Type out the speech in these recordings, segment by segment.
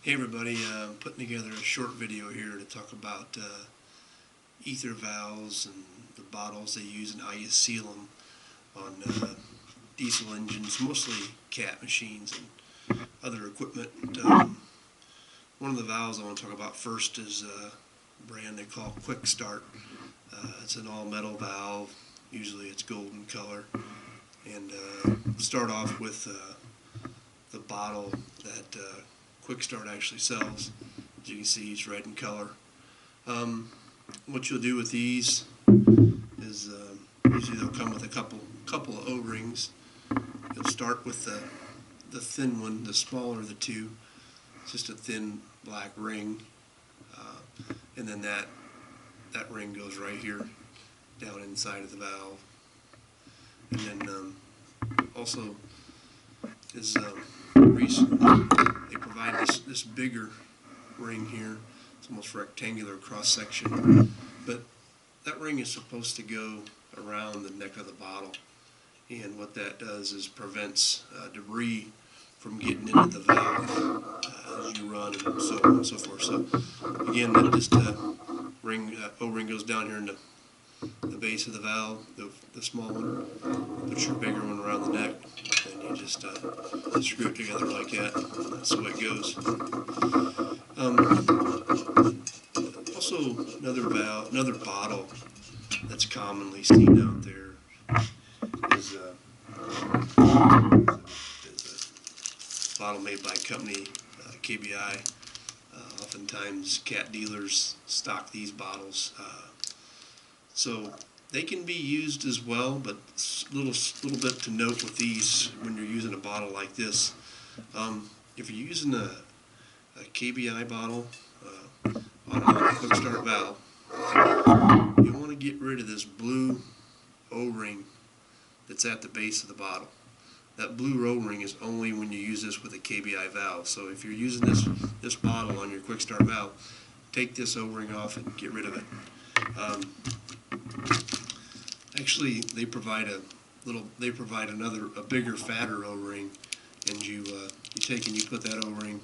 Hey everybody, I'm putting together a short video here to talk about ether valves and the bottles they use and how you seal them on diesel engines, mostly Cat machines and other equipment. One of the valves I want to talk about first is a brand they call Quick Start. It's an all-metal valve, usually it's golden color, and start off with the bottle that Quick Start actually sells. As you can see, it's red in color. What you'll do with these is usually they'll come with a couple of O-rings. You'll start with the thin one, the smaller of the two. It's just a thin black ring, and then that ring goes right here down inside of the valve. And then also is they provide this bigger ring here. It's almost rectangular cross section, but that ring is supposed to go around the neck of the bottle, and what that does is prevents debris from getting into the valve as you run, and so on and so forth. So again, that just ring O-ring goes down here into the base of the valve, the small one. Put your bigger one around the neck, and you just screw it together like that. That's the way it goes. Also, another bottle that's commonly seen out there is a bottle made by a company, KBI. Oftentimes, Cat dealers stock these bottles. So they can be used as well, but little bit to note with these when you're using a bottle like this. If you're using a KBI bottle on a Quick Start valve, you want to get rid of this blue O-ring that's at the base of the bottle. That blue O-ring is only when you use this with a KBI valve. So if you're using this bottle on your Quick Start valve, take this O-ring off and get rid of it. Actually, they provide a bigger, fatter O-ring, and you take and you put that O-ring,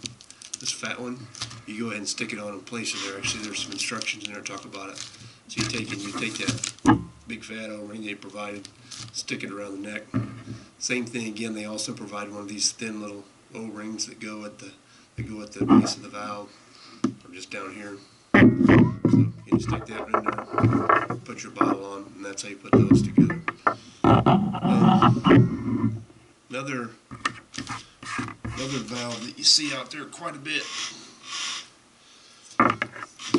this fat one, you go ahead and stick it on and place it there. Actually, there's some instructions in there to talk about it. So you take that big fat O-ring they provided, stick it around the neck. Same thing again. They also provide one of these thin little O-rings that go at the base of the valve, or just down here. So you stick that in there, put your bottle on, and that's how you put those together. Another valve that you see out there quite a bit is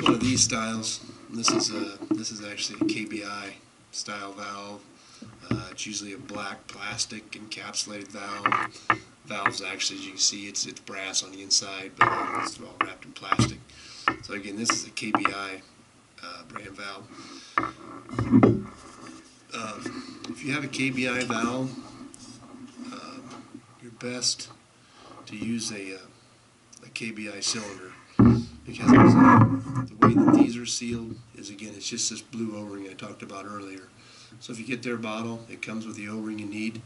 one of these styles. This is actually a KBI style valve. It's usually a black plastic encapsulated valve. Valves actually, as you can see, it's brass on the inside, but it's all wrapped in plastic. So again, this is a KBI brand valve. If you have a KBI valve, you're best to use a KBI cylinder, because the way that these are sealed is, again, it's just this blue O-ring I talked about earlier. So if you get their bottle, it comes with the O-ring you need.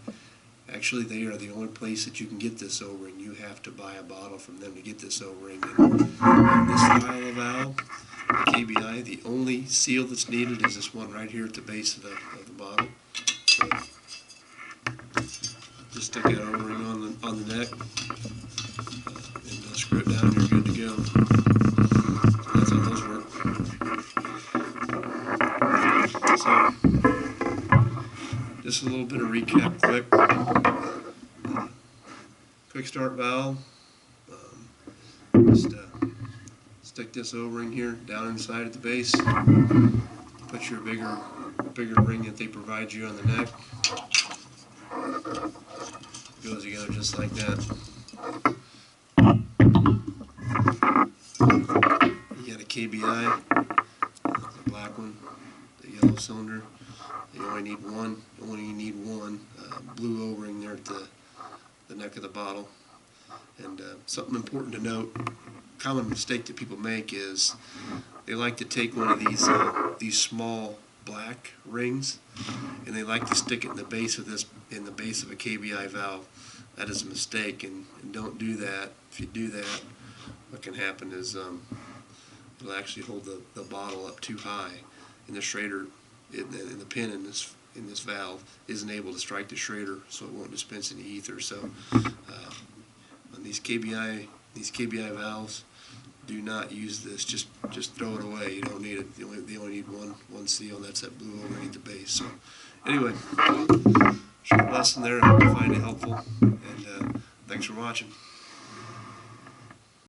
Actually, they are the only place that you can get this O-ring. You have to buy a bottle from them to get this O-ring. And this style of valve, KBI, the only seal that's needed is this one right here at the base of the bottle. So just stick that O-ring on the neck, and screw it down, and you're good to go. So that's how those work. So just a little bit of recap quick. Quick Start valve. Just stick this O-ring here down inside at the base. Put your bigger ring that they provide you on the neck. Goes together just like that. You got a KBI, the black one, the yellow cylinder. You only need one. You only need one blue O-ring there at the neck of the bottle. And something important to note, common mistake that people make is they like to take one of these small black rings, and they like to stick it in the base of a KBI valve. That is a mistake, and don't do that. If you do that, what can happen is it'll actually hold the bottle up too high, and the Schrader, in the pin in this valve isn't able to strike the Schrader, so it won't dispense any ether. So on these KBI valves, do not use this. Just throw it away. You don't need it. They only need one seal, and that's that blue underneath the base. So anyway, short lesson there. I hope you find it helpful, and thanks for watching.